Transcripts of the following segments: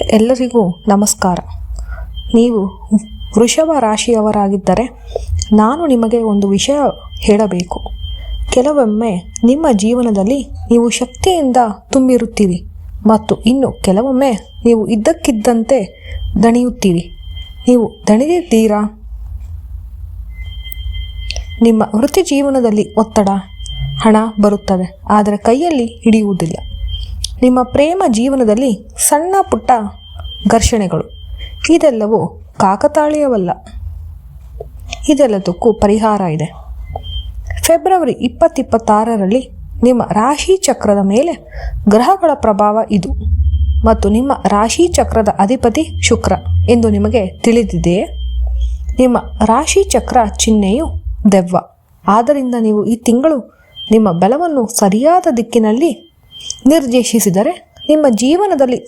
ಎಲ್ಲರಿಗೂ ನಮಸ್ಕಾರ. ನೀವು ವೃಷಭ ರಾಶಿಯವರಾಗಿದ್ದರೆ ನಾನು ನಿಮಗೆ ಒಂದು ವಿಷಯ ಹೇಳಬೇಕು. ಕೆಲವೊಮ್ಮೆ ನಿಮ್ಮ ಜೀವನದಲ್ಲಿ ನೀವು ಶಕ್ತಿಯಿಂದ ತುಂಬಿರುತ್ತೀರಿ ಮತ್ತು ಇನ್ನು ಕೆಲವೊಮ್ಮೆ ನೀವು ಇದ್ದಕ್ಕಿದ್ದಂತೆ ದಣಿಯುತ್ತೀರಿ. ನೀವು ದಣಿದಿದ್ದೀರಾ? ನಿಮ್ಮ ವೃತ್ತಿ ಜೀವನದಲ್ಲಿ ಒತ್ತಡ, ಹಣ ಬರುತ್ತದೆ ಆದರೆ ಕೈಯಲ್ಲಿ ಹಿಡಿಯುವುದಿಲ್ಲ. ನಿಮ್ಮ ಪ್ರೇಮ ಜೀವನದಲ್ಲಿ ಸಣ್ಣ ಪುಟ್ಟ ಘರ್ಷಣೆಗಳು. ಇದೆಲ್ಲವೂ ಕಾಕತಾಳೀಯವಲ್ಲ. ಇದೆಲ್ಲದಕ್ಕೂ ಪರಿಹಾರ ಇದೆ. ಫೆಬ್ರವರಿ 2026ರಲ್ಲಿ ನಿಮ್ಮ ರಾಶಿ ಚಕ್ರದ ಮೇಲೆ ಗ್ರಹಗಳ ಪ್ರಭಾವ ಇದು ಮತ್ತು ನಿಮ್ಮ ರಾಶಿ ಚಕ್ರದ ಅಧಿಪತಿ ಶುಕ್ರ ಎಂದು ನಿಮಗೆ ತಿಳಿದಿದೆಯೇ? ನಿಮ್ಮ ರಾಶಿ ಚಕ್ರ ಚಿಹ್ನೆಯು ದೆವ್ವ. ಆದ್ದರಿಂದ ನೀವು ಈ ತಿಂಗಳು ನಿಮ್ಮ ಬಲವನ್ನು ಸರಿಯಾದ ದಿಕ್ಕಿನಲ್ಲಿ ನಿರ್ದೇಶಿಸಿದರೆ ನಿಮ್ಮ ಜೀವನದಲ್ಲಿ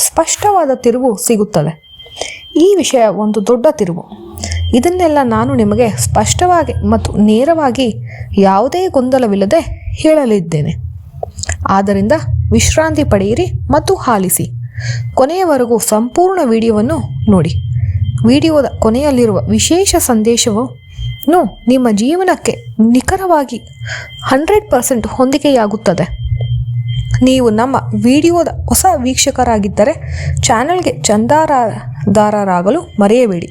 ಸ್ಪಷ್ಟವಾದ ತಿರುವು ಸಿಗುತ್ತದೆ. ಈ ವಿಷಯ ಒಂದು ದೊಡ್ಡ ತಿರುವು. ಇದನ್ನೆಲ್ಲ ನಾನು ನಿಮಗೆ ಸ್ಪಷ್ಟವಾಗಿ ಮತ್ತು ನೇರವಾಗಿ ಯಾವುದೇ ಗೊಂದಲವಿಲ್ಲದೆ ಹೇಳಲಿದ್ದೇನೆ. ಆದ್ದರಿಂದ ವಿಶ್ರಾಂತಿ ಪಡೆಯಿರಿ ಮತ್ತು ಆಲಿಸಿ. ಕೊನೆಯವರೆಗೂ ಸಂಪೂರ್ಣ ವಿಡಿಯೋವನ್ನು ನೋಡಿ. ವಿಡಿಯೋದ ಕೊನೆಯಲ್ಲಿರುವ ವಿಶೇಷ ಸಂದೇಶವನ್ನು ನಿಮ್ಮ ಜೀವನಕ್ಕೆ ನಿಖರವಾಗಿ 100% ಹೊಂದಿಕೆಯಾಗುತ್ತದೆ. ನೀವು ನಮ್ಮ ವಿಡಿಯೋದ ಹೊಸ ವೀಕ್ಷಕರಾಗಿದ್ದರೆ ಚಾನಲ್ಗೆ ಚಂದಾದಾರರಾಗಲು ಮರೆಯಬೇಡಿ.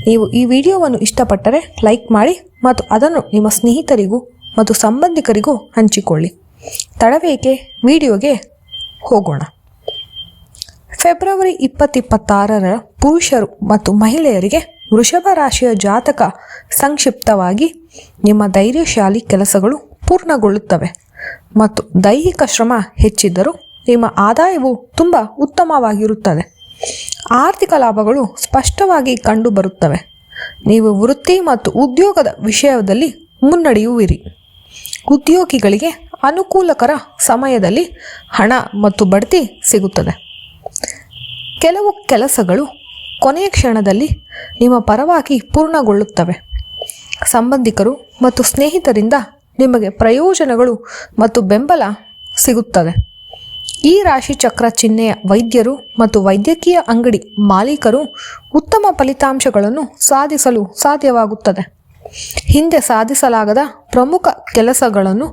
ನೀವು ಈ ವಿಡಿಯೋವನ್ನು ಇಷ್ಟಪಟ್ಟರೆ ಲೈಕ್ ಮಾಡಿ ಮತ್ತು ಅದನ್ನು ನಿಮ್ಮ ಸ್ನೇಹಿತರಿಗೂ ಮತ್ತು ಸಂಬಂಧಿಕರಿಗೂ ಹಂಚಿಕೊಳ್ಳಿ. ತಡವೇಕೆ, ವಿಡಿಯೋಗೆ ಹೋಗೋಣ. ಫೆಬ್ರವರಿ 2026ರ ಪುರುಷರು ಮತ್ತು ಮಹಿಳೆಯರಿಗೆ ವೃಷಭ ರಾಶಿಯ ಜಾತಕ. ಸಂಕ್ಷಿಪ್ತವಾಗಿ, ನಿಮ್ಮ ಧೈರ್ಯಶಾಲಿ ಕೆಲಸಗಳು ಪೂರ್ಣಗೊಳ್ಳುತ್ತವೆ ಮತ್ತು ದೈಹಿಕ ಶ್ರಮ ಹೆಚ್ಚಿದ್ದರೂ ನಿಮ್ಮ ಆದಾಯವು ತುಂಬ ಉತ್ತಮವಾಗಿರುತ್ತದೆ. ಆರ್ಥಿಕ ಲಾಭಗಳು ಸ್ಪಷ್ಟವಾಗಿ ಕಂಡುಬರುತ್ತವೆ. ನೀವು ವೃತ್ತಿ ಮತ್ತು ಉದ್ಯೋಗದ ವಿಷಯದಲ್ಲಿ ಮುನ್ನಡೆಯುವಿರಿ. ಉದ್ಯೋಗಿಗಳಿಗೆ ಅನುಕೂಲಕರ ಸಮಯದಲ್ಲಿ ಹಣ ಮತ್ತು ಬಡ್ತಿ ಸಿಗುತ್ತದೆ. ಕೆಲವು ಕೆಲಸಗಳು ಕೊನೆಯ ಕ್ಷಣದಲ್ಲಿ ನಿಮ್ಮ ಪರವಾಗಿ ಪೂರ್ಣಗೊಳ್ಳುತ್ತವೆ. ಸಂಬಂಧಿಕರು ಮತ್ತು ಸ್ನೇಹಿತರಿಂದ ನಿಮಗೆ ಪ್ರಯೋಜನಗಳು ಮತ್ತು ಬೆಂಬಲ ಸಿಗುತ್ತದೆ. ಈ ರಾಶಿ ಚಕ್ರ ಚಿಹ್ನೆಯ ವೈದ್ಯರು ಮತ್ತು ವೈದ್ಯಕೀಯ ಅಂಗಡಿ ಮಾಲೀಕರು ಉತ್ತಮ ಫಲಿತಾಂಶಗಳನ್ನು ಸಾಧಿಸಲು ಸಾಧ್ಯವಾಗುತ್ತದೆ. ಹಿಂದೆ ಸಾಧಿಸಲಾಗದ ಪ್ರಮುಖ ಕೆಲಸಗಳನ್ನು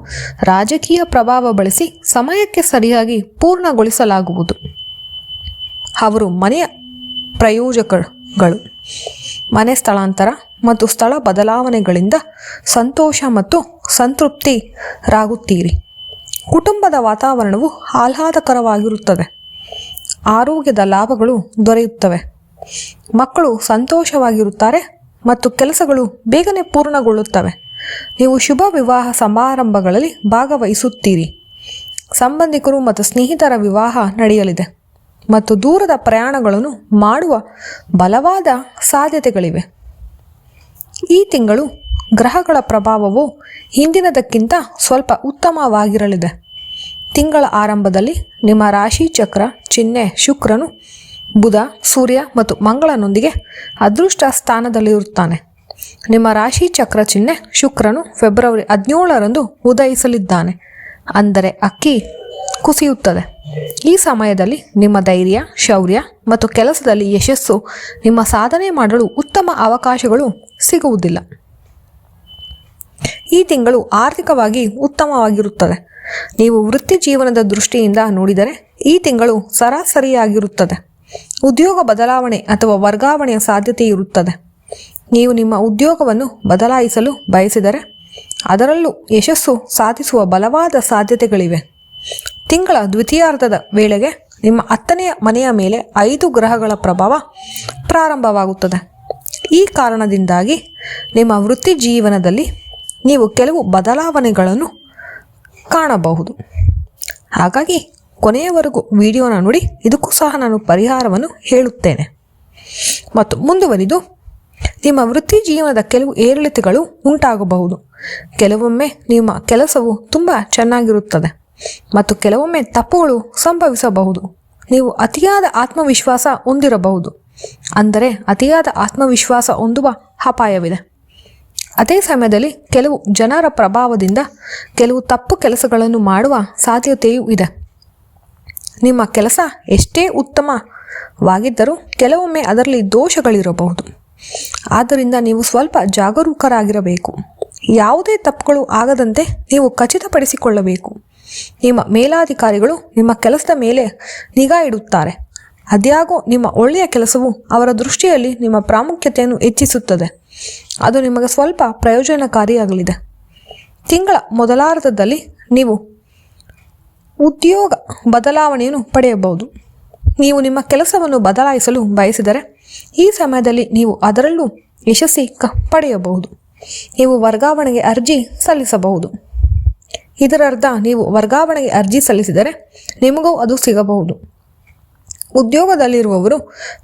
ರಾಜಕೀಯ ಪ್ರಭಾವ ಬಳಸಿ ಸಮಯಕ್ಕೆ ಸರಿಯಾಗಿ ಪೂರ್ಣಗೊಳಿಸಲಾಗುವುದು. ಅವರು ಮನೆಯ ಪ್ರಯೋಜಕಗಳು, ಮನೆ ಸ್ಥಳಾಂತರ ಮತ್ತು ಸ್ಥಳ ಬದಲಾವಣೆಗಳಿಂದ ಸಂತೋಷ ಮತ್ತು ಸಂತೃಪ್ತಿರಾಗುತ್ತೀರಿ. ಕುಟುಂಬದ ವಾತಾವರಣವು ಆಹ್ಲಾದಕರವಾಗಿರುತ್ತದೆ. ಆರೋಗ್ಯದ ಲಾಭಗಳು ದೊರೆಯುತ್ತವೆ. ಮಕ್ಕಳು ಸಂತೋಷವಾಗಿರುತ್ತಾರೆ ಮತ್ತು ಕೆಲಸಗಳು ಬೇಗನೆ ಪೂರ್ಣಗೊಳ್ಳುತ್ತವೆ. ನೀವು ಶುಭ ವಿವಾಹ ಸಮಾರಂಭಗಳಲ್ಲಿ ಭಾಗವಹಿಸುತ್ತೀರಿ. ಸಂಬಂಧಿಕರು ಮತ್ತು ಸ್ನೇಹಿತರ ವಿವಾಹ ನಡೆಯಲಿದೆ ಮತ್ತು ದೂರದ ಪ್ರಯಾಣಗಳನ್ನು ಮಾಡುವ ಬಲವಾದ ಸಾಧ್ಯತೆಗಳಿವೆ. ಈ ತಿಂಗಳು ಗ್ರಹಗಳ ಪ್ರಭಾವವು ಹಿಂದಿನದಕ್ಕಿಂತ ಸ್ವಲ್ಪ ಉತ್ತಮವಾಗಿರಲಿದೆ. ತಿಂಗಳ ಆರಂಭದಲ್ಲಿ ನಿಮ್ಮ ರಾಶಿ ಚಕ್ರ ಚಿಹ್ನೆ ಶುಕ್ರನು ಬುಧ, ಸೂರ್ಯ ಮತ್ತು ಮಂಗಳನೊಂದಿಗೆ ಅದೃಷ್ಟ ಸ್ಥಾನದಲ್ಲಿರುತ್ತಾನೆ. ನಿಮ್ಮ ರಾಶಿ ಚಕ್ರ ಚಿಹ್ನೆ ಶುಕ್ರನು ಫೆಬ್ರವರಿ 17ರಂದು ಉದಯಿಸಲಿದ್ದಾನೆ, ಅಂದರೆ ಅಕ್ಕಿ ಕುಸಿಯುತ್ತದೆ. ಈ ಸಮಯದಲ್ಲಿ ನಿಮ್ಮ ಧೈರ್ಯ, ಶೌರ್ಯ ಮತ್ತು ಕೆಲಸದಲ್ಲಿ ಯಶಸ್ಸು ನಿಮ್ಮ ಸಾಧನೆ ಮಾಡಲು ಉತ್ತಮ ಅವಕಾಶಗಳು ಸಿಗುವುದಿಲ್ಲ. ಈ ತಿಂಗಳು ಆರ್ಥಿಕವಾಗಿ ಉತ್ತಮವಾಗಿರುತ್ತದೆ. ನೀವು ವೃತ್ತಿ ಜೀವನದ ದೃಷ್ಟಿಯಿಂದ ನೋಡಿದರೆ ಈ ತಿಂಗಳು ಸರಾಸರಿಯಾಗಿರುತ್ತದೆ. ಉದ್ಯೋಗ ಬದಲಾವಣೆ ಅಥವಾ ವರ್ಗಾವಣೆಯ ಸಾಧ್ಯತೆ ಇರುತ್ತದೆ. ನೀವು ನಿಮ್ಮ ಉದ್ಯೋಗವನ್ನು ಬದಲಾಯಿಸಲು ಬಯಸಿದರೆ ಅದರಲ್ಲೂ ಯಶಸ್ಸು ಸಾಧಿಸುವ ಬಲವಾದ ಸಾಧ್ಯತೆಗಳಿವೆ. ತಿಂಗಳ ದ್ವಿತೀಯಾರ್ಧದ ವೇಳೆಗೆ ನಿಮ್ಮ 10ನೇ ಮನೆಯ ಮೇಲೆ 5 ಗ್ರಹಗಳ ಪ್ರಭಾವ ಪ್ರಾರಂಭವಾಗುತ್ತದೆ. ಈ ಕಾರಣದಿಂದಾಗಿ ನಿಮ್ಮ ವೃತ್ತಿ ಜೀವನದಲ್ಲಿ ನೀವು ಕೆಲವು ಬದಲಾವಣೆಗಳನ್ನು ಕಾಣಬಹುದು. ಹಾಗಾಗಿ ಕೊನೆಯವರೆಗೂ ವಿಡಿಯೋನ ನೋಡಿ. ಇದಕ್ಕೂ ಸಹ ನಾನು ಪರಿಹಾರವನ್ನು ಹೇಳುತ್ತೇನೆ. ಮತ್ತು ಮುಂದುವರಿದು, ನಿಮ್ಮ ವೃತ್ತಿ ಜೀವನದ ಕೆಲವು ಏರಿಳಿತಗಳು ಉಂಟಾಗಬಹುದು. ಕೆಲವೊಮ್ಮೆ ನಿಮ್ಮ ಕೆಲಸವು ತುಂಬ ಚೆನ್ನಾಗಿರುತ್ತದೆ ಮತ್ತು ಕೆಲವೊಮ್ಮೆ ತಪ್ಪುಗಳು ಸಂಭವಿಸಬಹುದು. ನೀವು ಅತಿಯಾದ ಆತ್ಮವಿಶ್ವಾಸ ಹೊಂದಿರಬಹುದು, ಅಂದರೆ ಅತಿಯಾದ ಆತ್ಮವಿಶ್ವಾಸ ಹೊಂದುವ ಅಪಾಯವಿದೆ. ಅದೇ ಸಮಯದಲ್ಲಿ ಕೆಲವು ಜನರ ಪ್ರಭಾವದಿಂದ ಕೆಲವು ತಪ್ಪು ಕೆಲಸಗಳನ್ನು ಮಾಡುವ ಸಾಧ್ಯತೆಯೂ ಇದೆ. ನಿಮ್ಮ ಕೆಲಸ ಎಷ್ಟೇ ಉತ್ತಮವಾಗಿದ್ದರೂ ಕೆಲವೊಮ್ಮೆ ಅದರಲ್ಲಿ ದೋಷಗಳಿರಬಹುದು. ಆದ್ದರಿಂದ ನೀವು ಸ್ವಲ್ಪ ಜಾಗರೂಕರಾಗಿರಬೇಕು. ಯಾವುದೇ ತಪ್ಪುಗಳು ಆಗದಂತೆ ನೀವು ಖಚಿತಪಡಿಸಿಕೊಳ್ಳಬೇಕು. ನಿಮ್ಮ ಮೇಲಾಧಿಕಾರಿಗಳು ನಿಮ್ಮ ಕೆಲಸದ ಮೇಲೆ ನಿಗಾ ಇಡುತ್ತಾರೆ. ಅದ್ಯಾಗೋ ನಿಮ್ಮ ಒಳ್ಳೆಯ ಕೆಲಸವು ಅವರ ದೃಷ್ಟಿಯಲ್ಲಿ ನಿಮ್ಮ ಪ್ರಾಮುಖ್ಯತೆಯನ್ನು ಹೆಚ್ಚಿಸುತ್ತದೆ. ಅದು ನಿಮಗೆ ಸ್ವಲ್ಪ ಪ್ರಯೋಜನಕಾರಿಯಾಗಲಿದೆ. ತಿಂಗಳ ಮೊದಲಾರ್ಧದಲ್ಲಿ ನೀವು ಉದ್ಯೋಗ ಬದಲಾವಣೆಯನ್ನು ಪಡೆಯಬಹುದು. ನೀವು ನಿಮ್ಮ ಕೆಲಸವನ್ನು ಬದಲಾಯಿಸಲು ಬಯಸಿದರೆ ಈ ಸಮಯದಲ್ಲಿ ನೀವು ಅದರಲ್ಲೂ ಯಶಸ್ಸು ಪಡೆಯಬಹುದು. ನೀವು ವರ್ಗಾವಣೆಗೆ ಅರ್ಜಿ ಸಲ್ಲಿಸಬಹುದು. ಇದರರ್ಥ ನೀವು ವರ್ಗಾವಣೆಗೆ ಅರ್ಜಿ ಸಲ್ಲಿಸಿದರೆ ನಿಮಗೂ ಅದು ಸಿಗಬಹುದು. ಉದ್ಯೋಗದಲ್ಲಿರುವವರು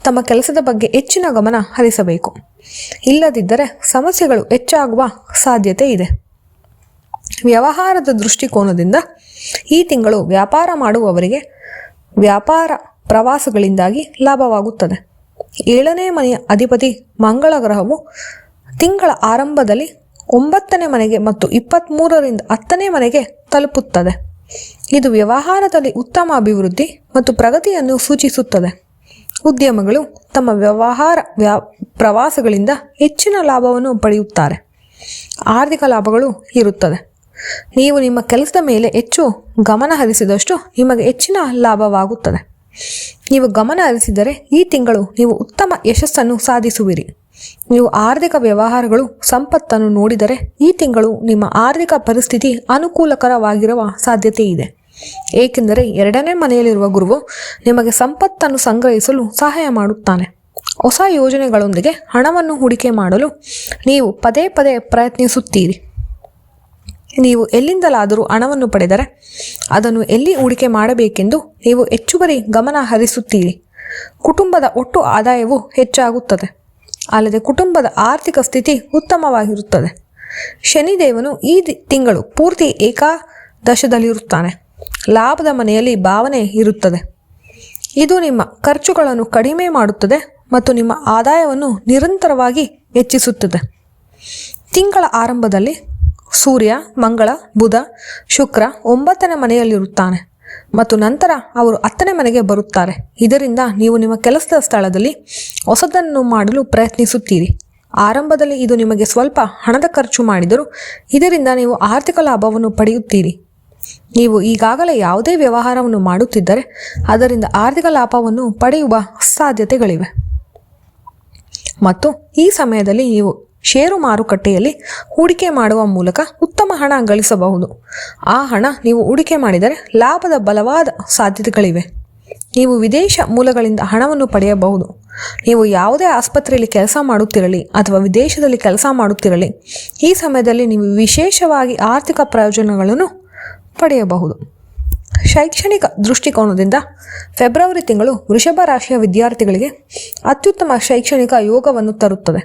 ತಮ್ಮ ಕೆಲಸದ ಬಗ್ಗೆ ಹೆಚ್ಚಿನ ಗಮನ ಹರಿಸಬೇಕು. ಇಲ್ಲದಿದ್ದರೆ ಸಮಸ್ಯೆಗಳು ಹೆಚ್ಚಾಗುವ ಸಾಧ್ಯತೆ ಇದೆ. ವ್ಯವಹಾರದ ದೃಷ್ಟಿಕೋನದಿಂದ ಈ ತಿಂಗಳು ವ್ಯಾಪಾರ ಮಾಡುವವರಿಗೆ ವ್ಯಾಪಾರ ಪ್ರವಾಸಗಳಿಂದಾಗಿ ಲಾಭವಾಗುತ್ತದೆ. 7ನೇ ಮನೆಯ ಅಧಿಪತಿ ಮಂಗಳ ಗ್ರಹವು ತಿಂಗಳ ಆರಂಭದಲ್ಲಿ 9ನೇ ಮನೆಗೆ ಮತ್ತು 23ರಿಂದ 10ನೇ ಮನೆಗೆ ತಲುಪುತ್ತದೆ. ಇದು ವ್ಯವಹಾರದಲ್ಲಿ ಉತ್ತಮ ಅಭಿವೃದ್ಧಿ ಮತ್ತು ಪ್ರಗತಿಯನ್ನು ಸೂಚಿಸುತ್ತದೆ. ಉದ್ಯಮಗಳು ತಮ್ಮ ವ್ಯವಹಾರ ಪ್ರವಾಸಗಳಿಂದ ಹೆಚ್ಚಿನ ಲಾಭವನ್ನು ಪಡೆಯುತ್ತಾರೆ. ಆರ್ಥಿಕ ಲಾಭಗಳು ಇರುತ್ತದೆ. ನೀವು ನಿಮ್ಮ ಕೆಲಸದ ಮೇಲೆ ಹೆಚ್ಚು ಗಮನ ಹರಿಸಿದಷ್ಟು ನಿಮಗೆ ಹೆಚ್ಚಿನ ಲಾಭವಾಗುತ್ತದೆ. ನೀವು ಗಮನ ಹರಿಸಿದರೆ ಈ ತಿಂಗಳು ನೀವು ಉತ್ತಮ ಯಶಸ್ಸನ್ನು ಸಾಧಿಸುವಿರಿ. ನೀವು ಆರ್ಥಿಕ ವ್ಯವಹಾರಗಳು ಸಂಪತ್ತನ್ನು ನೋಡಿದರೆ ಈ ತಿಂಗಳು ನಿಮ್ಮ ಆರ್ಥಿಕ ಪರಿಸ್ಥಿತಿ ಅನುಕೂಲಕರವಾಗಿರುವ ಸಾಧ್ಯತೆ ಇದೆ. ಏಕೆಂದರೆ 2ನೇ ಮನೆಯಲ್ಲಿರುವ ಗುರುವು ನಿಮಗೆ ಸಂಪತ್ತನ್ನು ಸಂಗ್ರಹಿಸಲು ಸಹಾಯ ಮಾಡುತ್ತಾನೆ. ಹೊಸ ಯೋಜನೆಗಳೊಂದಿಗೆ ಹಣವನ್ನು ಹೂಡಿಕೆ ಮಾಡಲು ನೀವು ಪದೇ ಪದೇ ಪ್ರಯತ್ನಿಸುತ್ತೀರಿ. ನೀವು ಎಲ್ಲಿಂದಲಾದರೂ ಹಣವನ್ನು ಪಡೆದರೆ ಅದನ್ನು ಎಲ್ಲಿ ಹೂಡಿಕೆ ಮಾಡಬೇಕೆಂದು ನೀವು ಹೆಚ್ಚುವರಿ ಗಮನ ಹರಿಸುತ್ತೀರಿ. ಕುಟುಂಬದ ಒಟ್ಟು ಆದಾಯವು ಹೆಚ್ಚಾಗುತ್ತದೆ. ಅಲ್ಲದೆ ಕುಟುಂಬದ ಆರ್ಥಿಕ ಸ್ಥಿತಿ ಉತ್ತಮವಾಗಿರುತ್ತದೆ. ಶನಿದೇವನು ಈ ತಿಂಗಳು ಪೂರ್ತಿ ಏಕಾದಶದಲ್ಲಿರುತ್ತಾನೆ. ಲಾಭದ ಮನೆಯಲ್ಲಿ ಭಾವನೆ ಇರುತ್ತದೆ. ಇದು ನಿಮ್ಮ ಖರ್ಚುಗಳನ್ನು ಕಡಿಮೆ ಮಾಡುತ್ತದೆ ಮತ್ತು ನಿಮ್ಮ ಆದಾಯವನ್ನು ನಿರಂತರವಾಗಿ ಹೆಚ್ಚಿಸುತ್ತದೆ. ತಿಂಗಳ ಆರಂಭದಲ್ಲಿ ಸೂರ್ಯ, ಮಂಗಳ, ಬುಧ, ಶುಕ್ರ 9ನೇ ಮನೆಯಲ್ಲಿರುತ್ತಾನೆ ಮತ್ತು ನಂತರ ಅವರು 10ನೇ ಮನೆಗೆ ಬರುತ್ತಾರೆ. ಇದರಿಂದ ನೀವು ನಿಮ್ಮ ಕೆಲಸದ ಸ್ಥಳದಲ್ಲಿ ಹೊಸದನ್ನು ಮಾಡಲು ಪ್ರಯತ್ನಿಸುತ್ತೀರಿ. ಆರಂಭದಲ್ಲಿ ಇದು ನಿಮಗೆ ಸ್ವಲ್ಪ ಹಣದ ಖರ್ಚು ಮಾಡಿದರೂ ಇದರಿಂದ ನೀವು ಆರ್ಥಿಕ ಲಾಭವನ್ನು ಪಡೆಯುತ್ತೀರಿ. ನೀವು ಈಗಾಗಲೇ ಯಾವುದೇ ವ್ಯವಹಾರವನ್ನು ಮಾಡುತ್ತಿದ್ದರೆ ಅದರಿಂದ ಆರ್ಥಿಕ ಲಾಭವನ್ನು ಪಡೆಯುವ ಸಾಧ್ಯತೆಗಳಿವೆ. ಮತ್ತು ಈ ಸಮಯದಲ್ಲಿ ನೀವು ಷೇರು ಮಾರುಕಟ್ಟೆಯಲ್ಲಿ ಹೂಡಿಕೆ ಮಾಡುವ ಮೂಲಕ ಉತ್ತಮ ಹಣ ಗಳಿಸಬಹುದು. ಆ ಹಣ ನೀವು ಹೂಡಿಕೆ ಮಾಡಿದರೆ ಲಾಭದ ಬಲವಾದ ಸಾಧ್ಯತೆಗಳಿವೆ. ನೀವು ವಿದೇಶ ಮೂಲಗಳಿಂದ ಹಣವನ್ನು ಪಡೆಯಬಹುದು. ನೀವು ಯಾವುದೇ ಆಸ್ಪತ್ರೆಯಲ್ಲಿ ಕೆಲಸ ಮಾಡುತ್ತಿರಲಿ ಅಥವಾ ವಿದೇಶದಲ್ಲಿ ಕೆಲಸ ಮಾಡುತ್ತಿರಲಿ, ಈ ಸಮಯದಲ್ಲಿ ನೀವು ವಿಶೇಷವಾಗಿ ಆರ್ಥಿಕ ಪ್ರಯೋಜನಗಳನ್ನು ಪಡೆಯಬಹುದು. ಶೈಕ್ಷಣಿಕ ದೃಷ್ಟಿಕೋನದಿಂದ ಫೆಬ್ರವರಿ ತಿಂಗಳು ವೃಷಭ ರಾಶಿಯ ವಿದ್ಯಾರ್ಥಿಗಳಿಗೆ ಅತ್ಯುತ್ತಮ ಶೈಕ್ಷಣಿಕ ಯೋಗವನ್ನು ತರುತ್ತದೆ.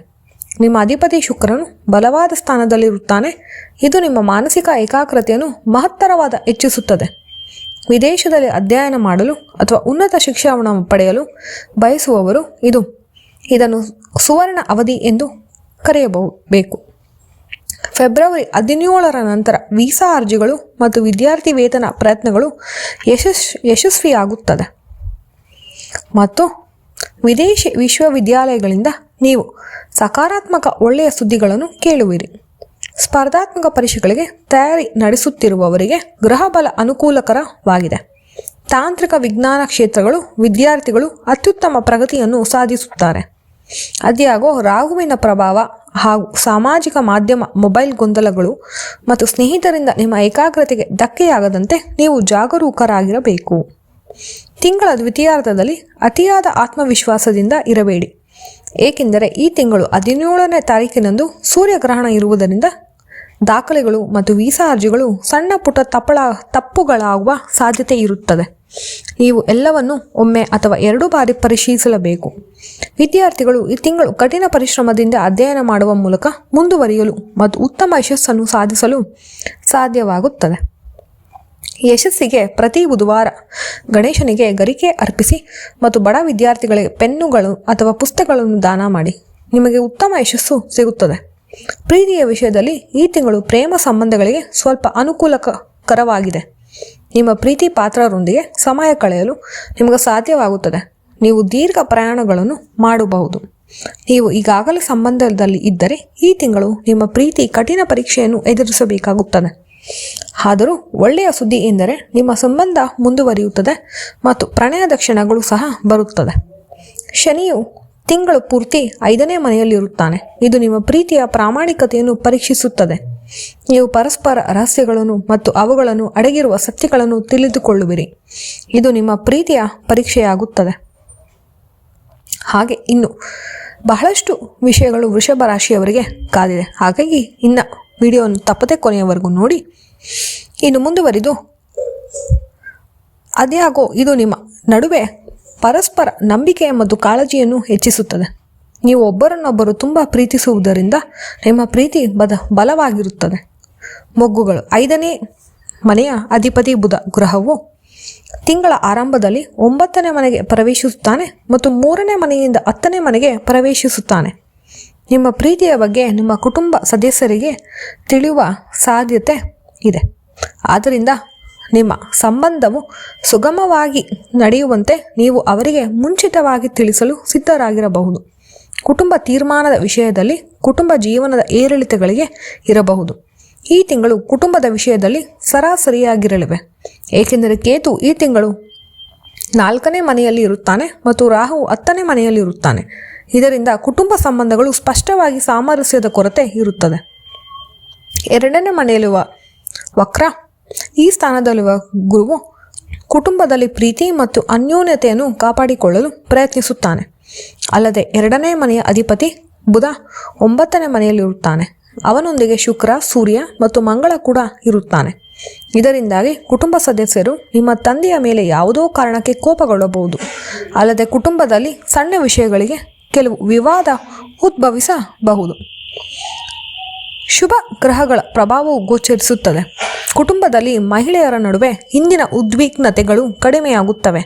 ನಿಮ್ಮ ಅಧಿಪತಿ ಶುಕ್ರನು ಬಲವಾದ ಸ್ಥಾನದಲ್ಲಿರುತ್ತಾನೆ. ಇದು ನಿಮ್ಮ ಮಾನಸಿಕ ಏಕಾಗ್ರತೆಯನ್ನು ಮಹತ್ತರವಾದ ಹೆಚ್ಚಿಸುತ್ತದೆ. ವಿದೇಶದಲ್ಲಿ ಅಧ್ಯಯನ ಮಾಡಲು ಅಥವಾ ಉನ್ನತ ಶಿಕ್ಷಣವನ್ನು ಪಡೆಯಲು ಬಯಸುವವರು ಇದನ್ನು ಸುವರ್ಣ ಅವಧಿ ಎಂದು ಕರೆಯಬೇಕು. ಫೆಬ್ರವರಿ 17ರ ನಂತರ ವೀಸಾ ಅರ್ಜಿಗಳು ಮತ್ತು ವಿದ್ಯಾರ್ಥಿ ವೇತನ ಪ್ರಯತ್ನಗಳು ಯಶಸ್ವಿಯಾಗುತ್ತದೆ ಮತ್ತು ವಿದೇಶಿ ವಿಶ್ವವಿದ್ಯಾಲಯಗಳಿಂದ ನೀವು ಸಕಾರಾತ್ಮಕ ಒಳ್ಳೆಯ ಸುದ್ದಿಗಳನ್ನು ಕೇಳುವಿರಿ. ಸ್ಪರ್ಧಾತ್ಮಕ ಪರೀಕ್ಷೆಗಳಿಗೆ ತಯಾರಿ ನಡೆಸುತ್ತಿರುವವರಿಗೆ ಗ್ರಹಬಲ ಅನುಕೂಲಕರವಾಗಿದೆ. ತಾಂತ್ರಿಕ ವಿಜ್ಞಾನ ಕ್ಷೇತ್ರಗಳು ವಿದ್ಯಾರ್ಥಿಗಳು ಅತ್ಯುತ್ತಮ ಪ್ರಗತಿಯನ್ನು ಸಾಧಿಸುತ್ತಾರೆ. ಅದ್ಯಾಗೋ ರಾಹುವಿನ ಪ್ರಭಾವ ಹಾಗೂ ಸಾಮಾಜಿಕ ಮಾಧ್ಯಮ ಮೊಬೈಲ್ ಗೊಂದಲಗಳು ಮತ್ತು ಸ್ನೇಹಿತರಿಂದ ನಿಮ್ಮ ಏಕಾಗ್ರತೆಗೆ ಧಕ್ಕೆಯಾಗದಂತೆ ನೀವು ಜಾಗರೂಕರಾಗಿರಬೇಕು. ತಿಂಗಳ ದ್ವಿತೀಯಾರ್ಧದಲ್ಲಿ ಅತಿಯಾದ ಆತ್ಮವಿಶ್ವಾಸದಿಂದ ಇರಬೇಡಿ. ಏಕೆಂದರೆ ಈ ತಿಂಗಳು 17ನೇ ತಾರೀಕಿನಂದು ಸೂರ್ಯಗ್ರಹಣ ಇರುವುದರಿಂದ ದಾಖಲೆಗಳು ಮತ್ತು ವೀಸಾ ಅರ್ಜಿಗಳು ಸಣ್ಣ ಪುಟ್ಟ ತಪ್ಪುಗಳಾಗುವ ಸಾಧ್ಯತೆ ಇರುತ್ತದೆ. ನೀವು ಎಲ್ಲವನ್ನು ಒಮ್ಮೆ ಅಥವಾ 2 ಬಾರಿ ಪರಿಶೀಲಿಸಬೇಕು. ವಿದ್ಯಾರ್ಥಿಗಳು ಈ ತಿಂಗಳು ಕಠಿಣ ಪರಿಶ್ರಮದಿಂದ ಅಧ್ಯಯನ ಮಾಡುವ ಮೂಲಕ ಮುಂದುವರಿಯಲು ಮತ್ತು ಉತ್ತಮ ಯಶಸ್ಸನ್ನು ಸಾಧಿಸಲು ಸಾಧ್ಯವಾಗುತ್ತದೆ. ಯಶಸ್ಸಿಗೆ ಪ್ರತಿ ಬುಧವಾರ ಗಣೇಶನಿಗೆ ಗರಿಕೆ ಅರ್ಪಿಸಿ ಮತ್ತು ಬಡ ವಿದ್ಯಾರ್ಥಿಗಳಿಗೆ ಪೆನ್ನುಗಳು ಅಥವಾ ಪುಸ್ತಕಗಳನ್ನು ದಾನ ಮಾಡಿ. ನಿಮಗೆ ಉತ್ತಮ ಯಶಸ್ಸು ಸಿಗುತ್ತದೆ. ಪ್ರೀತಿಯ ವಿಷಯದಲ್ಲಿ ಈ ತಿಂಗಳು ಪ್ರೇಮ ಸಂಬಂಧಗಳಿಗೆ ಸ್ವಲ್ಪ ಅನುಕೂಲಕರವಾಗಿದೆ. ನಿಮ್ಮ ಪ್ರೀತಿ ಪಾತ್ರರೊಂದಿಗೆ ಸಮಯ ಕಳೆಯಲು ನಿಮಗೆ ಸಾಧ್ಯವಾಗುತ್ತದೆ. ನೀವು ದೀರ್ಘ ಪ್ರಯಾಣಗಳನ್ನು ಮಾಡಬಹುದು. ನೀವು ಈಗಾಗಲೇ ಸಂಬಂಧದಲ್ಲಿ ಇದ್ದರೆ ಈ ತಿಂಗಳು ನಿಮ್ಮ ಪ್ರೀತಿ ಕಠಿಣ ಪರೀಕ್ಷೆಯನ್ನು ಎದುರಿಸಬೇಕಾಗುತ್ತದೆ. ಆದರೂ ಒಳ್ಳೆಯ ಸುದ್ದಿ ಎಂದರೆ ನಿಮ್ಮ ಸಂಬಂಧ ಮುಂದುವರಿಯುತ್ತದೆ ಮತ್ತು ಪ್ರಣಯದ ಕ್ಷಣಗಳು ಸಹ ಬರುತ್ತದೆ. ಶನಿಯು ತಿಂಗಳು ಪೂರ್ತಿ 5ನೇ ಮನೆಯಲ್ಲಿರುತ್ತಾನೆ. ಇದು ನಿಮ್ಮ ಪ್ರೀತಿಯ ಪ್ರಾಮಾಣಿಕತೆಯನ್ನು ಪರೀಕ್ಷಿಸುತ್ತದೆ. ನೀವು ಪರಸ್ಪರ ರಹಸ್ಯಗಳನ್ನು ಮತ್ತು ಅವುಗಳನ್ನು ಅಡಗಿರುವ ಸತ್ಯಗಳನ್ನು ತಿಳಿದುಕೊಳ್ಳುವಿರಿ. ಇದು ನಿಮ್ಮ ಪ್ರೀತಿಯ ಪರೀಕ್ಷೆಯಾಗುತ್ತದೆ. ಹಾಗೆ ಇನ್ನು ಬಹಳಷ್ಟು ವಿಷಯಗಳು ವೃಷಭ ರಾಶಿಯವರಿಗೆ ಕಾದಿದೆ. ಹಾಗಾಗಿ ಇನ್ನು ವಿಡಿಯೋವನ್ನು ತಪ್ಪದೆ ಕೊನೆಯವರೆಗೂ ನೋಡಿ. ಇನ್ನು ಮುಂದುವರಿದು ಅದ್ಯಾಗೋ ಇದು ನಿಮ್ಮ ನಡುವೆ ಪರಸ್ಪರ ನಂಬಿಕೆ ಮತ್ತು ಕಾಳಜಿಯನ್ನು ಹೆಚ್ಚಿಸುತ್ತದೆ. ನೀವು ಒಬ್ಬರನ್ನೊಬ್ಬರು ತುಂಬ ಪ್ರೀತಿಸುವುದರಿಂದ ನಿಮ್ಮ ಪ್ರೀತಿ ಬಲವಾಗಿರುತ್ತದೆ. ಮೊಗ್ಗುಗಳು 5ನೇ ಮನೆಯ ಅಧಿಪತಿ ಬುಧ ಗ್ರಹವು ತಿಂಗಳ ಆರಂಭದಲ್ಲಿ 9ನೇ ಮನೆಗೆ ಪ್ರವೇಶಿಸುತ್ತಾನೆ ಮತ್ತು 3ನೇ ಮನೆಯಿಂದ 10ನೇ ಮನೆಗೆ ಪ್ರವೇಶಿಸುತ್ತಾನೆ. ನಿಮ್ಮ ಪ್ರೀತಿಯ ಬಗ್ಗೆ ನಿಮ್ಮ ಕುಟುಂಬ ಸದಸ್ಯರಿಗೆ ತಿಳಿಯುವ ಸಾಧ್ಯತೆ ಇದೆ. ಆದ್ದರಿಂದ ನಿಮ್ಮ ಸಂಬಂಧವು ಸುಗಮವಾಗಿ ನಡೆಯುವಂತೆ ನೀವು ಅವರಿಗೆ ಮುಂಚಿತವಾಗಿ ತಿಳಿಸಲು ಸಿದ್ಧರಾಗಿರಬಹುದು. ಕುಟುಂಬ ತೀರ್ಮಾನದ ವಿಷಯದಲ್ಲಿ ಕುಟುಂಬ ಜೀವನದ ಏರಿಳಿತಗಳಿಗೆ ಇರಬಹುದು. ಈ ತಿಂಗಳು ಕುಟುಂಬದ ವಿಷಯದಲ್ಲಿ ಸರಾಸರಿಯಾಗಿರಲಿವೆ, ಏಕೆಂದರೆ ಕೇತು ಈ ತಿಂಗಳು 4ನೇ ಮನೆಯಲ್ಲಿ ಇರುತ್ತಾನೆ ಮತ್ತು ರಾಹು 10ನೇ ಮನೆಯಲ್ಲಿ ಇರುತ್ತಾನೆ. ಇದರಿಂದ ಕುಟುಂಬ ಸಂಬಂಧಗಳು ಸ್ಪಷ್ಟವಾಗಿ ಸಾಮರಸ್ಯದ ಕೊರತೆ ಇರುತ್ತದೆ. 2ನೇ ಮನೆಯಲ್ಲಿರುವ ವಕ್ರ ಈ ಸ್ಥಾನದಲ್ಲಿರುವ ಗುರುವು ಕುಟುಂಬದಲ್ಲಿ ಪ್ರೀತಿ ಮತ್ತು ಅನ್ಯೋನ್ಯತೆಯನ್ನು ಕಾಪಾಡಿಕೊಳ್ಳಲು ಪ್ರಯತ್ನಿಸುತ್ತಾನೆ. ಅಲ್ಲದೆ 2ನೇ ಮನೆಯ ಅಧಿಪತಿ ಬುಧ 9ನೇ ಮನೆಯಲ್ಲಿರುತ್ತಾನೆ. ಅವನೊಂದಿಗೆ ಶುಕ್ರ, ಸೂರ್ಯ ಮತ್ತು ಮಂಗಳ ಕೂಡ ಇರುತ್ತಾನೆ. ಇದರಿಂದಾಗಿ ಕುಟುಂಬ ಸದಸ್ಯರು ನಿಮ್ಮ ತಂದೆಯ ಮೇಲೆ ಯಾವುದೋ ಕಾರಣಕ್ಕೆ ಕೋಪಗೊಳ್ಳಬಹುದು. ಅಲ್ಲದೆ ಕುಟುಂಬದಲ್ಲಿ ಸಣ್ಣ ವಿಷಯಗಳಿಗೆ ಕೆಲವು ವಿವಾದ ಉದ್ಭವಿಸಬಹುದು. ಶುಭ ಗ್ರಹಗಳ ಪ್ರಭಾವವು ಗೋಚರಿಸುತ್ತದೆ. ಕುಟುಂಬದಲ್ಲಿ ಮಹಿಳೆಯರ ನಡುವೆ ಹಿಂದಿನ ಉದ್ವಿಗ್ನತೆಗಳು ಕಡಿಮೆಯಾಗುತ್ತವೆ.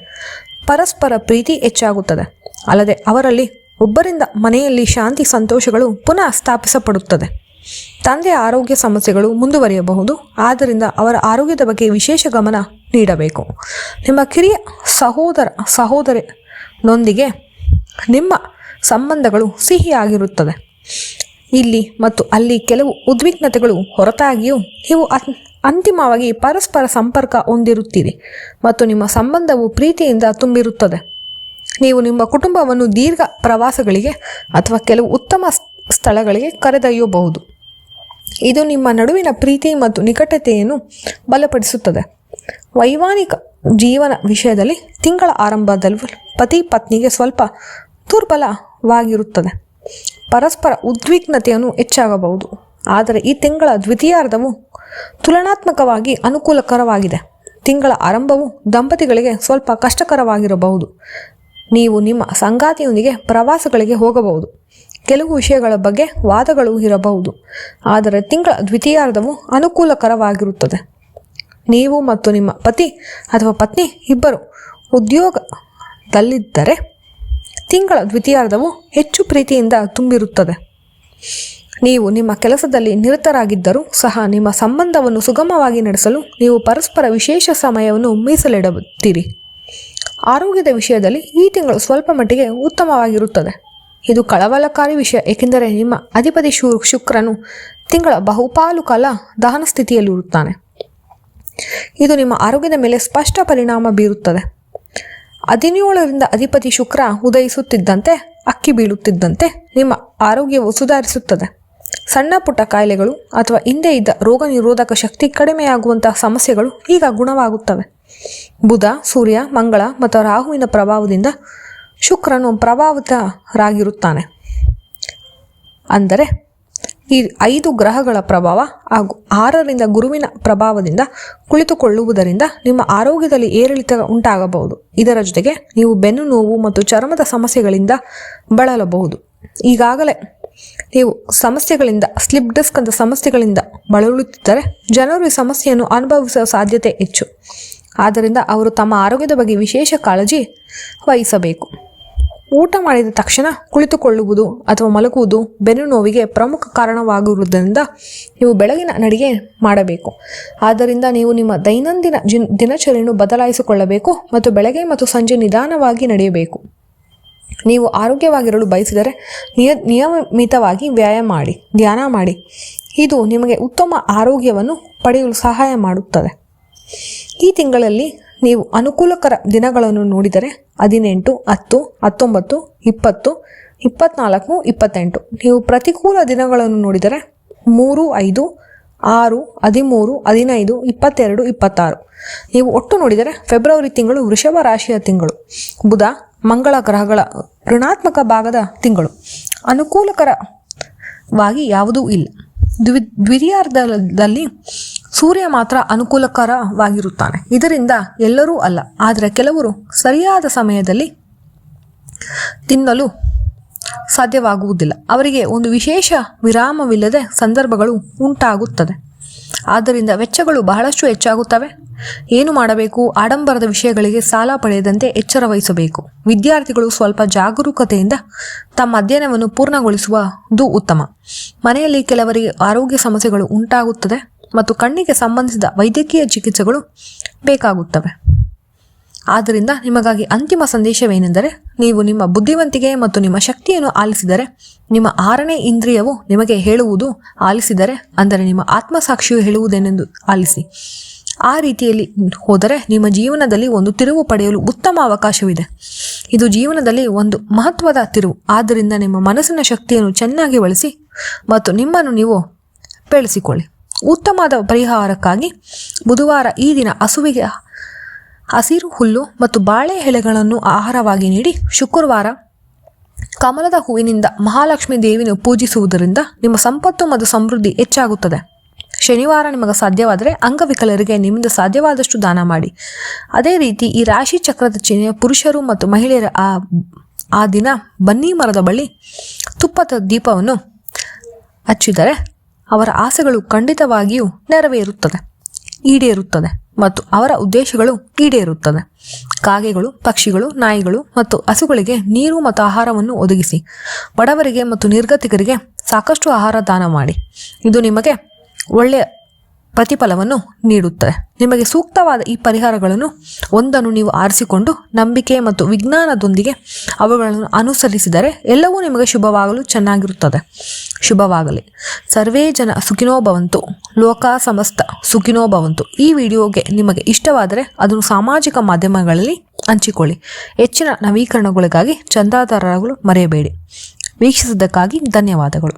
ಪರಸ್ಪರ ಪ್ರೀತಿ ಹೆಚ್ಚಾಗುತ್ತದೆ. ಅಲ್ಲದೆ ಅವರಲ್ಲಿ ಒಬ್ಬರಿಂದ ಮನೆಯಲ್ಲಿ ಶಾಂತಿ ಸಂತೋಷಗಳು ಪುನಃ ಸ್ಥಾಪಿಸಲ್ಪಡುತ್ತದೆ. ತಂದೆಯ ಆರೋಗ್ಯ ಸಮಸ್ಯೆಗಳು ಮುಂದುವರಿಯಬಹುದು. ಆದ್ದರಿಂದ ಅವರ ಆರೋಗ್ಯದ ಬಗ್ಗೆ ವಿಶೇಷ ಗಮನ ನೀಡಬೇಕು. ನಿಮ್ಮ ಕಿರಿಯ ಸಹೋದರನೊಂದಿಗೆ ನಿಮ್ಮ ಸಂಬಂಧಗಳು ಸಿಹಿಯಾಗಿರುತ್ತದೆ. ಇಲ್ಲಿ ಮತ್ತು ಅಲ್ಲಿ ಕೆಲವು ಉದ್ವಿಗ್ನತೆಗಳು ಹೊರತಾಗಿಯೂ ನೀವು ಅಂತಿಮವಾಗಿ ಪರಸ್ಪರ ಸಂಪರ್ಕ ಹೊಂದಿರುತ್ತೀರಿ ಮತ್ತು ನಿಮ್ಮ ಸಂಬಂಧವು ಪ್ರೀತಿಯಿಂದ ತುಂಬಿರುತ್ತದೆ. ನೀವು ನಿಮ್ಮ ಕುಟುಂಬವನ್ನು ದೀರ್ಘ ಪ್ರವಾಸಗಳಿಗೆ ಅಥವಾ ಕೆಲವು ಉತ್ತಮ ಸ್ಥಳಗಳಿಗೆ ಕರೆದೊಯ್ಯಬಹುದು. ಇದು ನಿಮ್ಮ ನಡುವಿನ ಪ್ರೀತಿ ಮತ್ತು ನಿಕಟತೆಯನ್ನು ಬಲಪಡಿಸುತ್ತದೆ. ವೈವಾಹಿಕ ಜೀವನ ವಿಷಯದಲ್ಲಿ ತಿಂಗಳ ಆರಂಭದಲ್ಲಿ ಪತಿ ಪತ್ನಿಗೆ ಸ್ವಲ್ಪ ದುರ್ಬಲವಾಗಿರುತ್ತದೆ. ಪರಸ್ಪರ ಉದ್ವಿಗ್ನತೆಯನ್ನು ಹೆಚ್ಚಾಗಬಹುದು. ಆದರೆ ಈ ತಿಂಗಳ ದ್ವಿತೀಯಾರ್ಧವು ತುಲನಾತ್ಮಕವಾಗಿ ಅನುಕೂಲಕರವಾಗಿದೆ. ತಿಂಗಳ ಆರಂಭವು ದಂಪತಿಗಳಿಗೆ ಸ್ವಲ್ಪ ಕಷ್ಟಕರವಾಗಿರಬಹುದು. ನೀವು ನಿಮ್ಮ ಸಂಗಾತಿಯೊಂದಿಗೆ ಪ್ರವಾಸಗಳಿಗೆ ಹೋಗಬಹುದು. ಕೆಲವು ವಿಷಯಗಳ ಬಗ್ಗೆ ವಾದಗಳು ಇರಬಹುದು. ಆದರೆ ತಿಂಗಳ ದ್ವಿತೀಯಾರ್ಧವು ಅನುಕೂಲಕರವಾಗಿರುತ್ತದೆ. ನೀವು ಮತ್ತು ನಿಮ್ಮ ಪತಿ ಅಥವಾ ಪತ್ನಿ ಇಬ್ಬರು ಉದ್ಯೋಗದಲ್ಲಿದ್ದರೆ ತಿಂಗಳ ದ್ವಿತೀಯಾರ್ಧವು ಹೆಚ್ಚು ಪ್ರೀತಿಯಿಂದ ತುಂಬಿರುತ್ತದೆ. ನೀವು ನಿಮ್ಮ ಕೆಲಸದಲ್ಲಿ ನಿರತರಾಗಿದ್ದರೂ ಸಹ ನಿಮ್ಮ ಸಂಬಂಧವನ್ನು ಸುಗಮವಾಗಿ ನಡೆಸಲು ನೀವು ಪರಸ್ಪರ ವಿಶೇಷ ಸಮಯವನ್ನು ಮೀಸಲಿಡುತ್ತೀರಿ. ಆರೋಗ್ಯದ ವಿಷಯದಲ್ಲಿ ಈ ತಿಂಗಳು ಸ್ವಲ್ಪ ಮಟ್ಟಿಗೆ ಉತ್ತಮವಾಗಿರುತ್ತದೆ. ಇದು ಕಳವಳಕಾರಿ ವಿಷಯ, ಏಕೆಂದರೆ ನಿಮ್ಮ ಅಧಿಪತಿ ಶುಕ್ರನು ತಿಂಗಳ ಬಹುಪಾಲು ಕಾಲ ದಹನ ಸ್ಥಿತಿಯಲ್ಲಿರುತ್ತಾನೆ. ಇದು ನಿಮ್ಮ ಆರೋಗ್ಯದ ಮೇಲೆ ಸ್ಪಷ್ಟ ಪರಿಣಾಮ ಬೀರುತ್ತದೆ. 17ರಿಂದ ಅಧಿಪತಿ ಶುಕ್ರ ಉದಯಿಸುತ್ತಿದ್ದಂತೆ ಅಕ್ಕಿ ಬೀಳುತ್ತಿದ್ದಂತೆ ನಿಮ್ಮ ಆರೋಗ್ಯವು ಸುಧಾರಿಸುತ್ತದೆ. ಸಣ್ಣ ಪುಟ್ಟ ಕಾಯಿಲೆಗಳು ಅಥವಾ ಹಿಂದೆ ಇದ್ದ ರೋಗ ನಿರೋಧಕ ಶಕ್ತಿ ಕಡಿಮೆಯಾಗುವಂತಹ ಸಮಸ್ಯೆಗಳು ಈಗ ಗುಣವಾಗುತ್ತವೆ. ಬುಧ, ಸೂರ್ಯ, ಮಂಗಳ ಮತ್ತು ರಾಹುವಿನ ಪ್ರಭಾವದಿಂದ ಶುಕ್ರನು ಪ್ರಭಾವಿತರಾಗಿರುತ್ತಾನೆ. ಅಂದರೆ ಈ 5 ಗ್ರಹಗಳ ಪ್ರಭಾವ ಹಾಗೂ 6ರಿಂದ ಗುರುವಿನ ಪ್ರಭಾವದಿಂದ ಕುಳಿತುಕೊಳ್ಳುವುದರಿಂದ ನಿಮ್ಮ ಆರೋಗ್ಯದಲ್ಲಿ ಏರಿಳಿತ ಉಂಟಾಗಬಹುದು. ಇದರ ಜೊತೆಗೆ ನೀವು ಬೆನ್ನು ನೋವು ಮತ್ತು ಚರ್ಮದ ಸಮಸ್ಯೆಗಳಿಂದ ಬಳಲಬಹುದು. ಈಗಾಗಲೇ ನೀವು ಸಮಸ್ಯೆಗಳಿಂದ ಸ್ಲಿಪ್ ಡಿಸ್ಕ್ ಅಂತ ಸಮಸ್ಯೆಗಳಿಂದ ಬಳಲುತ್ತಿದ್ದರೆ ಜನರು ಈ ಸಮಸ್ಯೆಯನ್ನು ಅನುಭವಿಸುವ ಸಾಧ್ಯತೆ ಹೆಚ್ಚು. ಆದ್ದರಿಂದ ಅವರು ತಮ್ಮ ಆರೋಗ್ಯದ ಬಗ್ಗೆ ವಿಶೇಷ ಕಾಳಜಿ ವಹಿಸಬೇಕು. ಊಟ ಮಾಡಿದ ತಕ್ಷಣ ಕುಳಿತುಕೊಳ್ಳುವುದು ಅಥವಾ ಮಲಗುವುದು ಬೆನ್ನು ನೋವಿಗೆ ಪ್ರಮುಖ ಕಾರಣವಾಗಿರುವುದರಿಂದ ನೀವು ಬೆಳಗಿನ ನಡಿಗೆ ಮಾಡಬೇಕು. ಆದ್ದರಿಂದ ನೀವು ನಿಮ್ಮ ದೈನಂದಿನ ದಿನಚರಿಯನ್ನು ಬದಲಾಯಿಸಿಕೊಳ್ಳಬೇಕು ಮತ್ತು ಬೆಳಗ್ಗೆ ಮತ್ತು ಸಂಜೆ ನಿಧಾನವಾಗಿ ನಡೆಯಬೇಕು. ನೀವು ಆರೋಗ್ಯವಾಗಿರಲು ಬಯಸಿದರೆ ನಿಯಮಿತವಾಗಿ ವ್ಯಾಯಾಮ ಮಾಡಿ, ಧ್ಯಾನ ಮಾಡಿ. ಇದು ನಿಮಗೆ ಉತ್ತಮ ಆರೋಗ್ಯವನ್ನು ಪಡೆಯಲು ಸಹಾಯ ಮಾಡುತ್ತದೆ. ಈ ತಿಂಗಳಲ್ಲಿ ನೀವು ಅನುಕೂಲಕರ ದಿನಗಳನ್ನು ನೋಡಿದರೆ 18, 10, 19, 20, 24, 28. ನೀವು ಪ್ರತಿಕೂಲ ದಿನಗಳನ್ನು ನೋಡಿದರೆ 3, 5, 6, 13, 15, 22, 26. ನೀವು ಒಟ್ಟು ನೋಡಿದರೆ ಫೆಬ್ರವರಿ ತಿಂಗಳು ವೃಷಭ ರಾಶಿಯ ತಿಂಗಳು. ಬುಧ, ಮಂಗಳ ಗ್ರಹಗಳ ಋಣಾತ್ಮಕ ಭಾಗದ ತಿಂಗಳು. ಅನುಕೂಲಕರವಾಗಿ ಯಾವುದೂ ಇಲ್ಲ. ದ್ವಿತೀಯಾರ್ಧದಲ್ಲಿ ಸೂರ್ಯ ಮಾತ್ರ ಅನುಕೂಲಕರವಾಗಿರುತ್ತಾನೆ. ಇದರಿಂದ ಎಲ್ಲರೂ ಅಲ್ಲ, ಆದರೆ ಕೆಲವರು ಸರಿಯಾದ ಸಮಯದಲ್ಲಿ ತಿನ್ನಲು ಸಾಧ್ಯವಾಗುವುದಿಲ್ಲ. ಅವರಿಗೆ ಒಂದು ವಿಶೇಷ ವಿರಾಮವಿಲ್ಲದೆ ಸಂದರ್ಭಗಳು ಉಂಟಾಗುತ್ತದೆ. ಆದ್ದರಿಂದ ವೆಚ್ಚಗಳು ಬಹಳಷ್ಟು ಹೆಚ್ಚಾಗುತ್ತವೆ. ಏನು ಮಾಡಬೇಕು? ಆಡಂಬರದ ವಿಷಯಗಳಿಗೆ ಸಾಲ ಪಡೆಯದಂತೆ ಎಚ್ಚರ ವಹಿಸಬೇಕು. ವಿದ್ಯಾರ್ಥಿಗಳು ಸ್ವಲ್ಪ ಜಾಗರೂಕತೆಯಿಂದ ತಮ್ಮ ಅಧ್ಯಯನವನ್ನು ಪೂರ್ಣಗೊಳಿಸುವುದು ಉತ್ತಮ. ಮನೆಯಲ್ಲಿ ಕೆಲವರಿಗೆ ಆರೋಗ್ಯ ಸಮಸ್ಯೆಗಳು ಉಂಟಾಗುತ್ತದೆ ಮತ್ತು ಕಣ್ಣಿಗೆ ಸಂಬಂಧಿಸಿದ ವೈದ್ಯಕೀಯ ಚಿಕಿತ್ಸೆಗಳು ಬೇಕಾಗುತ್ತವೆ. ಆದ್ದರಿಂದ ನಿಮಗಾಗಿ ಅಂತಿಮ ಸಂದೇಶವೇನೆಂದರೆ, ನೀವು ನಿಮ್ಮ ಬುದ್ಧಿವಂತಿಕೆ ಮತ್ತು ನಿಮ್ಮ ಶಕ್ತಿಯನ್ನು ಆಲಿಸಿದರೆ, ನಿಮ್ಮ 6ನೇ ಇಂದ್ರಿಯವು ನಿಮಗೆ ಹೇಳುವುದು ಆಲಿಸಿದರೆ, ಅಂದರೆ ನಿಮ್ಮ ಆತ್ಮಸಾಕ್ಷಿಯು ಹೇಳುವುದೇನೆಂದು ಆಲಿಸಿ. ಆ ರೀತಿಯಲ್ಲಿ ಹೋದರೆ ನಿಮ್ಮ ಜೀವನದಲ್ಲಿ ಒಂದು ತಿರುವು ಪಡೆಯಲು ಉತ್ತಮ ಅವಕಾಶವಿದೆ. ಇದು ಜೀವನದಲ್ಲಿ ಒಂದು ಮಹತ್ವದ ತಿರುವು. ಆದ್ದರಿಂದ ನಿಮ್ಮ ಮನಸ್ಸಿನ ಶಕ್ತಿಯನ್ನು ಚೆನ್ನಾಗಿ ಬಳಸಿ ಮತ್ತು ನಿಮ್ಮನ್ನು ನೀವು ಬೆಳೆಸಿಕೊಳ್ಳಿ. ಉತ್ತಮವಾದ ಪರಿಹಾರಕ್ಕಾಗಿ ಬುಧವಾರ ಈ ದಿನ ಹಸುವಿಗೆ ಹಸಿರು ಹುಲ್ಲು ಮತ್ತು ಬಾಳೆ ಎಲೆಗಳನ್ನು ಆಹಾರವಾಗಿ ನೀಡಿ, ಶುಕ್ರವಾರ ಕಮಲದ ಹೂವಿನಿಂದ ಮಹಾಲಕ್ಷ್ಮಿ ದೇವಿಯನ್ನು ಪೂಜಿಸುವುದರಿಂದ ನಿಮ್ಮ ಸಂಪತ್ತು ಮತ್ತು ಸಮೃದ್ಧಿ ಹೆಚ್ಚಾಗುತ್ತದೆ. ಶನಿವಾರ ನಿಮಗೆ ಸಾಧ್ಯವಾದರೆ ಅಂಗವಿಕಲರಿಗೆ ನಿಮ್ಮಿಂದ ಸಾಧ್ಯವಾದಷ್ಟು ದಾನ ಮಾಡಿ. ಅದೇ ರೀತಿ ಈ ರಾಶಿ ಚಕ್ರದ ಚಿಹ್ನೆ ಪುರುಷರು ಮತ್ತು ಮಹಿಳೆಯರ ಆ ದಿನ ಬನ್ನಿ ಮರದ ಬಳಿ ತುಪ್ಪದ ದೀಪವನ್ನು ಹಚ್ಚಿದರೆ ಅವರ ಆಸೆಗಳು ಖಂಡಿತವಾಗಿಯೂ ಈಡೇರುತ್ತದೆ ಮತ್ತು ಅವರ ಉದ್ದೇಶಗಳು ಈಡೇರುತ್ತದೆ. ಕಾಗೆಗಳು, ಪಕ್ಷಿಗಳು, ನಾಯಿಗಳು ಮತ್ತು ಹಸುಗಳಿಗೆ ನೀರು ಮತ್ತು ಆಹಾರವನ್ನು ಒದಗಿಸಿ. ಬಡವರಿಗೆ ಮತ್ತು ನಿರ್ಗತಿಕರಿಗೆ ಸಾಕಷ್ಟು ಆಹಾರ ದಾನ ಮಾಡಿ. ಇದು ನಿಮಗೆ ಒಳ್ಳೆಯ ಪ್ರತಿಫಲವನ್ನು ನೀಡುತ್ತದೆ. ನಿಮಗೆ ಸೂಕ್ತವಾದ ಈ ಪರಿಹಾರಗಳನ್ನು ಒಂದನ್ನು ನೀವು ಆರಿಸಿಕೊಂಡು ನಂಬಿಕೆ ಮತ್ತು ವಿಜ್ಞಾನದೊಂದಿಗೆ ಅವುಗಳನ್ನು ಅನುಸರಿಸಿದರೆ ಎಲ್ಲವೂ ನಿಮಗೆ ಶುಭವಾಗಲು ಚೆನ್ನಾಗಿರುತ್ತದೆ. ಶುಭವಾಗಲಿ. ಸರ್ವೇ ಜನ ಸುಖಿನೋ ಭವಂತು, ಲೋಕ ಸಮಸ್ತ ಸುಖಿನೋ ಭವಂತು. ಈ ವಿಡಿಯೋಗೆ ನಿಮಗೆ ಇಷ್ಟವಾದರೆ ಅದನ್ನು ಸಾಮಾಜಿಕ ಮಾಧ್ಯಮಗಳಲ್ಲಿ ಹಂಚಿಕೊಳ್ಳಿ. ಹೆಚ್ಚಿನ ನವೀಕರಣಗಳಿಗಾಗಿ ಚಂದಾದಾರರಾಗಲು ಮರೆಯಬೇಡಿ. ವೀಕ್ಷಿಸಿದ್ದಕ್ಕಾಗಿ ಧನ್ಯವಾದಗಳು.